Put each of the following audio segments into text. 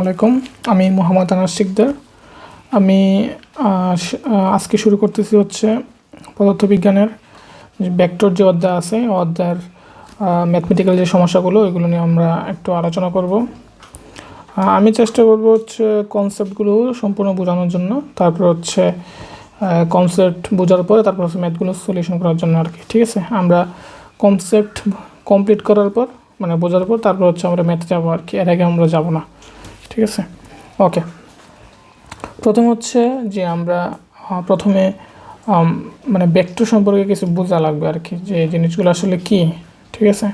আলাইকুম, আমি মোহাম্মদ আনাস শিকদার। আমি আজকে শুরু করতেছি হচ্ছে পদার্থবিজ্ঞানের যে ভেক্টর যে অধ্যায় আছে অধ্যায়ের ম্যাথমেটিক্যাল যে সমস্যাগুলো এগুলো নিয়ে আমরা একটু আলোচনা করব। আমি চেষ্টা করব হচ্ছে কনসেপ্টগুলো সম্পূর্ণ বোঝানোর জন্য, তারপর হচ্ছে কনসেপ্ট বোঝার পরে তারপর হচ্ছে ম্যাথগুলো সলিউশন করার জন্য আর কি। ঠিক আছে, আমরা কনসেপ্ট কমপ্লিট করার পর মানে বোঝার পর তারপর হচ্ছে আমরা ম্যাথে যাবো আর কি, এর আগে আমরা যাব না। ঠিক আছে, ওকে। প্রথম হচ্ছে যে আমরা প্রথমে মানে ভেক্টর সম্পর্কে কিছু বোঝা লাগবে আর কি, যে জিনিসগুলো আসলে কি। ঠিক আছে,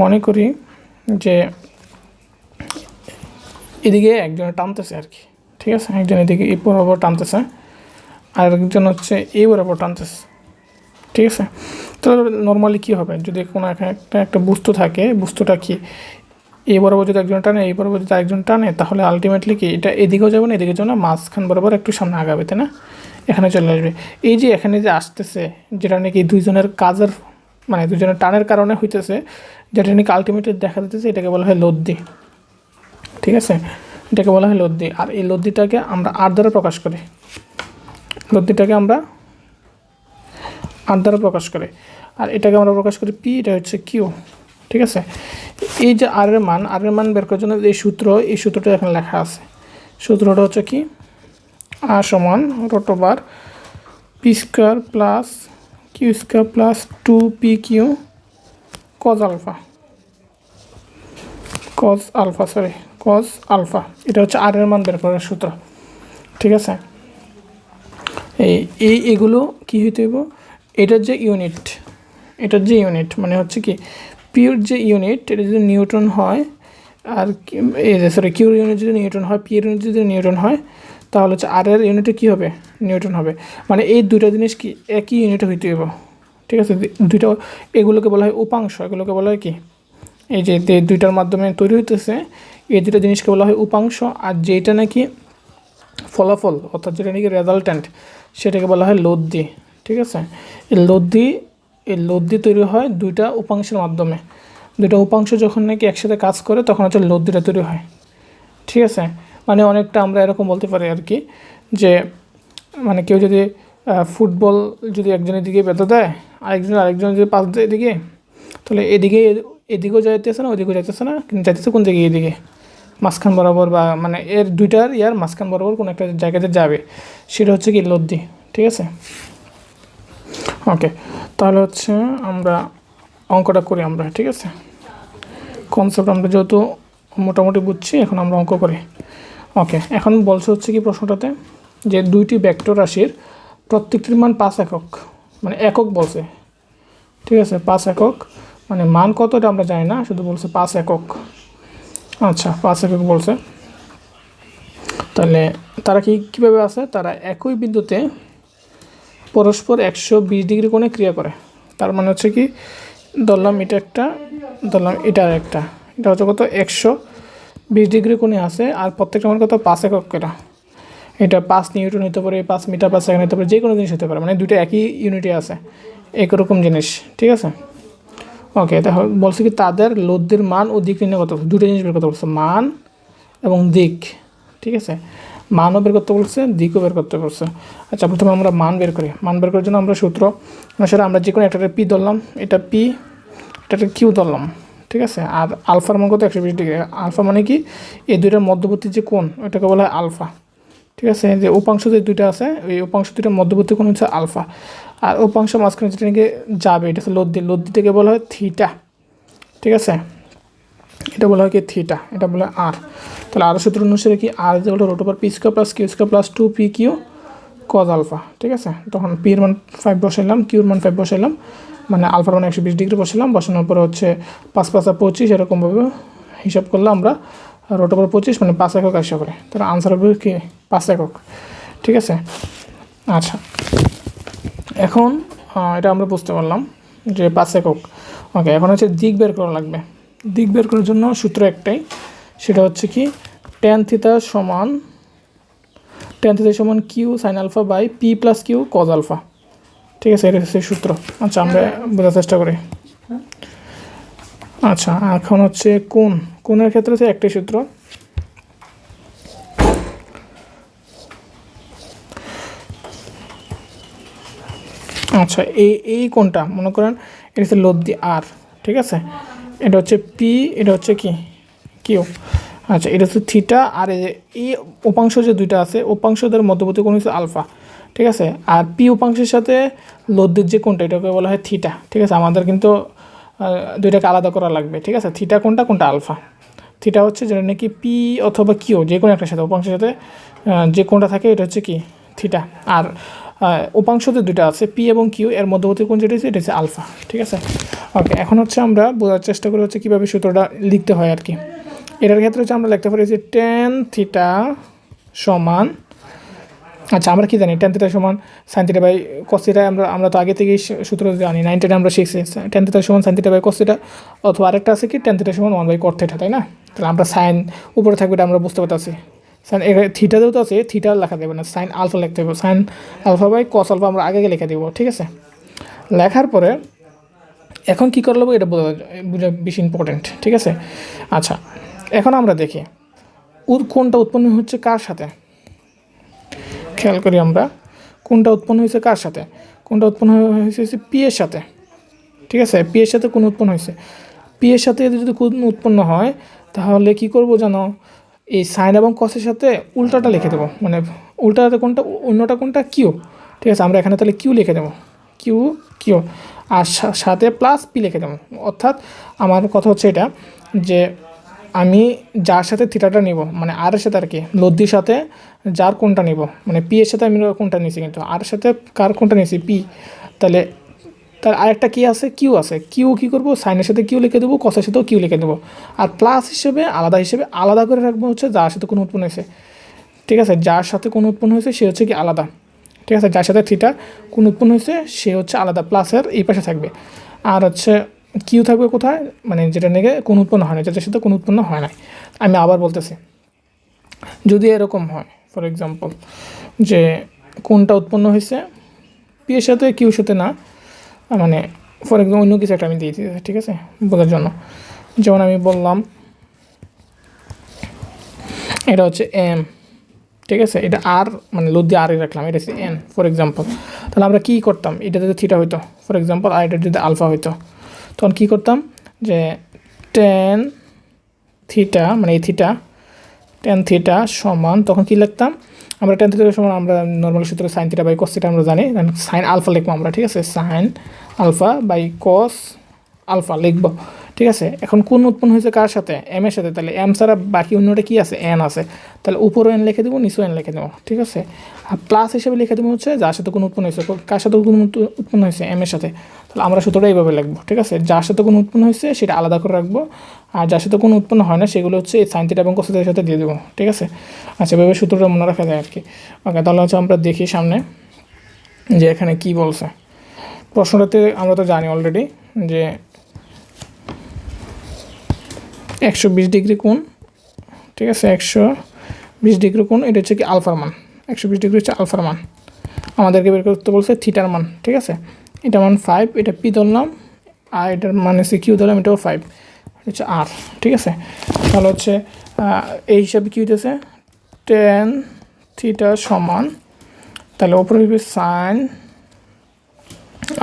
মনে করি যে এদিকে একজন টানতেছে আর কি। ঠিক আছে, একজন এদিকে এই বরাবর টানতেছে আর একজন হচ্ছে এই বরাবর টানতেছে। ঠিক আছে, তো নর্মালি কী হবে, যদি কোনো একটা বস্তু থাকে, বস্তুটা কি এই বরাবর যদি একজন টানে, এই বরাবর যদি একজন টানে, তাহলে আলটিমেটলি কি এটা এদিকেও যাবে না এদিকে যাবে না, মাঝখান বরাবর একটু সামনে আগাবে, তাই না? এখানে চলে আসবে। এই যে এখানে যে আসতেছে, যেটা নাকি দুইজনের কাজের মানে দুজনের টানের কারণে হইতেছে, যেটা নাকি আলটিমেটলি দেখা দিতেছে, এটাকে বলা হয় লব্ধি। ঠিক আছে, এটাকে বলা হয় লব্ধি। আর এই লব্ধিটাকে আমরা আর দ্বারা প্রকাশ করি, লব্ধিটাকে আমরা আর দ্বারা প্রকাশ করি, আর এটাকে আমরা প্রকাশ করি পি, এটা হচ্ছে কিউ। ঠিক আছে, এই যে আর এর মান বের করার জন্য এই সূত্রটা এখানে লেখা আছে। সূত্রটা হচ্ছে কি, আর সমান root over p square plus q square plus 2pq cos alpha. এটা হচ্ছে আর এর মান বের করার সূত্র। ঠিক আছে, এগুলো কি হইতে হইব, এটার যে ইউনিট মানে হচ্ছে কি পিওর যে ইউনিট, এটা যদি নিউটন হয়, আর কিউর ইউনিট যদি নিউটন হয়, পি এর ইউনিট যদি নিউটন হয়, তাহলে হচ্ছে আর এর ইউনিটে কী হবে, নিউটন হবে। মানে এই দুইটা জিনিস কি একই ইউনিটে হইতে হইব। ঠিক আছে, দুইটা, এগুলোকে বলা হয় উপাংশ, এগুলোকে বলা হয় কি, এই যে দুইটার মাধ্যমে তৈরি হইতেছে, এই দুইটা জিনিসকে বলা হয় উপাংশ। আর যেটা নাকি ফলাফল অর্থাৎ যেটা নাকি রেজাল্ট্যান্ট, সেটাকে বলা হয় লব্ধি। ঠিক আছে, এই লব্ধি তৈরি হয় দুইটা উপাংশের মাধ্যমে। দুইটা উপাংশ যখন নাকি একসাথে কাজ করে তখন হচ্ছে লব্ধিটা তৈরি হয়। ঠিক আছে, মানে অনেকটা আমরা এরকম বলতে পারি আর কি, যে মানে কেউ যদি ফুটবল যদি একজনের দিকে বেঁধে দেয়, আরেকজনের যদি পাস দেয় এদিকে, তাহলে এদিকেও যাইতেছে না ওইদিকেও যাইতেছে না, কিন্তু যাইতেছে কোন দিকে, এদিকে মাঝখান বরাবর, বা মানে এর দুইটার মাঝখান বরাবর কোনো একটা জায়গাতে যাবে, সেটা হচ্ছে কি লব্ধি। ঠিক আছে, ওকে। তাহলে হচ্ছে আমরা অঙ্কটা করি আমরা। ঠিক আছে, কনসেপ্ট আমরা যেহেতু মোটামুটি বুঝছি, এখন আমরা অঙ্ক করি। ওকে, এখন বলছে হচ্ছে কি প্রশ্নটাতে, যে দুইটি ভেক্টর রাশির প্রত্যেকটির মান 5 একক, মানে একক বলছে। ঠিক আছে, 5 একক, মানে মান কত এটা আমরা জানি না, শুধু বলছে 5 একক। আচ্ছা, 5 একক বলছে। তাহলে তারা কীভাবে আছে, তারা একই বিন্দুতে পরস্পর 120 ডিগ্রি কোণে ক্রিয়া করে। তার মানে হচ্ছে কি, ধরলাম এটা একটা, ধরলাম এটা একটা, এটা হচ্ছে কত 120 ডিগ্রি কোণে আছে, আর প্রত্যেকটা মান কত 5 একক করে। এটা 5 নিউটন হতে পারে, 5 মিটার পার সেকেন্ড হতে পারে, যে কোনো জিনিস হতে পারে, মানে দুটো একই ইউনিটে আছে, একরকম জিনিস। ঠিক আছে, ওকে। তাহলে বলছে কি তাদের লব্ধির মান ও দিক নির্ণয় করতে বলছে, দুটো জিনিস বের করতে বলছে, মান এবং দিক। ঠিক আছে, মানও বের করতে বলছে, দিকও বের করতে বলছে। আচ্ছা, প্রথমে আমরা মান বের করি। মান বের করার জন্য আমরা সূত্র অনুসারে আমরা যে কোনো একটা পি ধরলাম, এটা পি, এটা কিউ ধরলাম। ঠিক আছে, আর আলফার মান কত 120 ডিগ্রি। আলফা মানে কি, এই দুইটার মধ্যবর্তী যে কোণ ওইটাকে বলা হয় আলফা। ঠিক আছে, যে উপাংশ যে দুইটা আছে, ওই উপাংশ দুইটার মধ্যবর্তী কোণ হচ্ছে আলফা, আর উপাংশ মাঝখানে যেটা নাকি যাবে এটা হচ্ছে লব্ধিটাকে বলা হয় থিটা। ঠিক আছে, এটা বলা হয় কি থিটা, এটা বলা হয় আর। তাহলে আর সূত্র অনুসারে কি, আর যে বলো root over p square plus q square plus 2pq cos alpha. ঠিক আছে, তখন পির মান 5 বসাইলাম, কিউর মান 5 বসাইলাম, মানে আলফার মান 120 ডিগ্রি বসাইলাম। বসানোর পরে হচ্ছে 5 5 25, এরকমভাবে হিসাব করলে আমরা রুট ওভার 25 মানে 5 একক আসা করে। তাহলে আনসার হবে কি 5 একক। ঠিক আছে, আচ্ছা, এখন এটা আমরা বুঝতে পারলাম যে 5 একক। ওকে, এখন হচ্ছে দিক বের করা লাগবে। দিক বের করার জন্য সূত্র একটাই, সেটা হচ্ছে কি tan থিটা সমান q sine alpha by p plus q cos alpha. ঠিক আছে, এটা হচ্ছে সূত্র। আচ্ছা, আমরা বোঝার চেষ্টা করি। আচ্ছা, এখন হচ্ছে কোণের ক্ষেত্রে হচ্ছে একটাই সূত্র, আচ্ছা, এই কোনটা মনে করেন এটা হচ্ছে লব্ধি আর, ঠিক আছে, এটা হচ্ছে পি, এটা হচ্ছে কি কিউ। আচ্ছা, এটা হচ্ছে থিটা, আর এই উপাংশ যে দুইটা আছে উপাংশদের মধ্যবর্তী কোণ হচ্ছে আলফা, ঠিক আছে। আর পি উপাংশের সাথে লব্ধির যে কোণটা এটাকে বলা হয় থিটা, ঠিক আছে। আমাদের কিন্তু দুইটাকে আলাদা করা লাগবে, ঠিক আছে। থিটা কোনটা, কোনটা আলফা। থিটা হচ্ছে যেটা নাকি পি অথবা কিউ যে কোনো একটা সাথে উপাংশের সাথে যে কোণটা থাকে এটা হচ্ছে কি থিটা। আর উপাংশতে দুটো আছে পি এবং কিউ, এর মধ্যবর্তী কোণ যেটা এটা হচ্ছে আলফা, ঠিক আছে। ওকে, এখন হচ্ছে আমরা বোঝার চেষ্টা করি হচ্ছে কীভাবে সূত্রটা লিখতে হয় আর কি। এটার ক্ষেত্রে হচ্ছে আমরা লিখতে পারি যে টেন থিটা সমান, আচ্ছা আমরা কি জানি টেন থিটা সমান sine theta by cos theta. আমরা তো আগে থেকেই সূত্র জানি, 9 আমরা শিখছি টেন থিটা সমান sine theta by cos theta, অথবা আরেকটা আছে কি টেন থিটা সমান 1 বাই কট থিটা, তাই না? তাহলে আমরা সাইন উপরে থাকবে এটা আমরা বুঝতে পারতেছি। সাইন থিটাতেও তো আছে, থিটা লেখা দেবে না, সাইন আলফা লিখতে হবে, sine alpha by cos alpha আমরা আগে লিখে দেবো, ঠিক আছে। লেখার পরে এখন কী করে নেবো এটা বোঝা বেশি ইম্পর্টেন্ট, ঠিক আছে। আচ্ছা, এখন আমরা দেখি কোনটা উৎপন্ন হচ্ছে কার সাথে, খেয়াল করি আমরা কোনটা উৎপন্ন হয়েছে কার সাথে। কোনটা উৎপন্ন হয়েছে পি এর সাথে, ঠিক আছে। পি এর সাথে কোন উৎপন্ন হয়েছে, পি এর সাথে যদি কোন উৎপন্ন হয় তাহলে কি করব জানো, এই সাইন এবং কসের সাথে উল্টাটা লিখে দেবো, মানে উল্টাটা কোনটা, অন্যটা কোনটা কিউ, ঠিক আছে। আমরা এখানে তাহলে কিউ লিখে দেবো, কিউ কিউ, আর সাথে প্লাস পি লিখে দেবো। অর্থাৎ আমার কথা হচ্ছে এটা যে আমি যার সাথে থিটাটা নিব, মানে আর এর সাথে আর কি লব্ধির সাথে যার কোনটা নিব, মানে পি এর সাথে আমি কোনটা নিয়েছি, কিন্তু আর এর সাথে কার কোনটা নিয়েছি পি, তাহলে তার আরেকটা কী আছে কিউ আছে। কিউ কী করবো, সাইনের সাথে কিউ লিখে দেবো, কসের সাথেও কিউ লিখে দেবো, আর প্লাস হিসেবে আলাদা করে রাখবো হচ্ছে যার সাথে কোনো উৎপন্ন হয়েছে, ঠিক আছে। যার সাথে কোনো উৎপন্ন হয়েছে সে হচ্ছে কি আলাদা, ঠিক আছে। যার সাথে থিটা কোন উৎপন্ন হয়েছে সে হচ্ছে আলাদা, প্লাসের এই পাশে থাকবে। আর হচ্ছে কিউ থাকবে কোথায়, মানে যেটা নিয়ে কোন উৎপন্ন হয় না, যাদের সাথে কোনো উৎপন্ন হয় না। আমি আবার বলতেছি, যদি এরকম হয় ফর এক্সাম্পল যে কোনটা উৎপন্ন হয়েছে পি এর সাথে কিউর সাথে না, মানে ফর এক্সাম্পল অন্য কিছু একটা আমি দিয়েছি, ঠিক আছে, বোঝার জন্য। যেমন আমি বললাম এটা হচ্ছে এম, ঠিক আছে, এটা আর মানে লব্ধি আর রাখলাম, এটা হচ্ছে এন ফর এক্সাম্পল। তাহলে আমরা কী করতাম, এটা যদি থিটা হইতো ফর এক্সাম্পল, আর এটা যদি আলফা হইতো, তখন কী করতাম যে টেন থিটা, মানে এই থিটা টেন থিটা সমান, তখন কী লিখতাম আমরা, টেন থিটা সমান আমরা নর্মাল সূত্রে sine theta by cos theta আমরা জানি, সাইন আলফা লিখবো আমরা, ঠিক আছে, sine alpha by cos alpha লিখবো, ঠিক আছে। এখন কোন উৎপন্ন হয়েছে কার সাথে, এম এর সাথে, তাহলে এম ছাড়া বাকি অন্যটা কী আছে, এন আছে, তাহলে উপরও এন লিখে দেবো, নিচেও এন লিখে দেবো, ঠিক আছে। আর প্লাস হিসেবে লিখে দেবো হচ্ছে যার সাথে কোনো উৎপন্ন হয়েছে, কার সাথে কোনো উৎপন্ন হয়েছে, এম এর সাথে। তাহলে আমরা সূত্রটা এইভাবে লিখবো, ঠিক আছে। যার সাথে কোনো উৎপন্ন হয়েছে সেটা আলাদা করে রাখবো, আর যার সাথে কোনো উৎপন্ন হয় না সেগুলো হচ্ছে এই সাইন থিটা এবং কস থিটার সাথে দিয়ে দেবো, ঠিক আছে। আচ্ছা, এভাবে সূত্রটা মনে রাখা যায় আর কি। ওকে, তাহলে হচ্ছে আমরা দেখি সামনে যে এখানে কি বলছে। প্রশ্নটাতে আমরা তো জানি অলরেডি যে 120 ডিগ্রি কোণ, ঠিক আছে, 120 ডিগ্রি কোণ, এটা হচ্ছে কি আলফার মান, 120 ডিগ্রি হচ্ছে আলফার মান, আমাদেরকে বের করতে বলছে থিটার মান, ঠিক আছে। এটা মান 5, এটা পি ধরলাম, আর এটার মান হচ্ছে কিউ ধরলাম, এটাও 5, হচ্ছে আর, ঠিক আছে। তাহলে হচ্ছে এই হিসাবে কী হইতেছে, টেন থিটা সমান, তাহলে ওপরে হইবে সাইন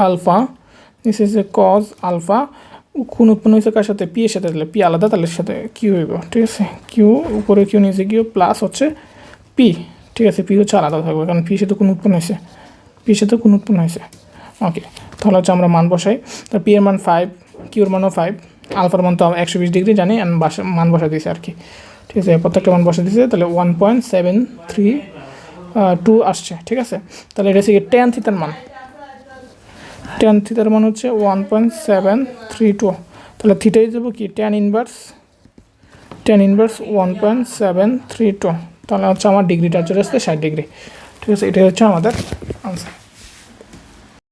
আলফা, নিচে হচ্ছে কজ আলফা, কোন উৎপন্ন হয়েছে কার সাথে, পি এর সাথে, তাহলে পি আলাদা, তাহলে সাথে কিউ হইব, ঠিক আছে। কিউ উপরে কিউ নিচে কিউ প্লাস হচ্ছে পি, ঠিক আছে। পি হচ্ছে আলাদা থাকবে কারণ পি সাথে কোন উৎপন্ন হয়েছে, পি সাথে কোন উৎপন্ন হয়েছে। ওকে, তাহলে হচ্ছে আমরা মান বসাই, তাহলে পি এর মান 5, কিউর মানও 5, আলফার মান তো 120 ডিগ্রি জানি, মান বসা দিয়েছে আর কি, ঠিক আছে। প্রত্যেকটা মান বসা দিয়েছে, তাহলে 1.732 আসছে, ঠিক আছে। তাহলে এটা হচ্ছে টেন থিটার মান, টেন থিটার মান হচ্ছে 1.732, তাহলে থিটাই দেবো কি টেন ইনভার্স 1.732, তাহলে হচ্ছে আমার ডিগ্রিটা চলে আসছে 60 ডিগ্রি, ঠিক আছে। এটাই হচ্ছে আমাদের আনসার।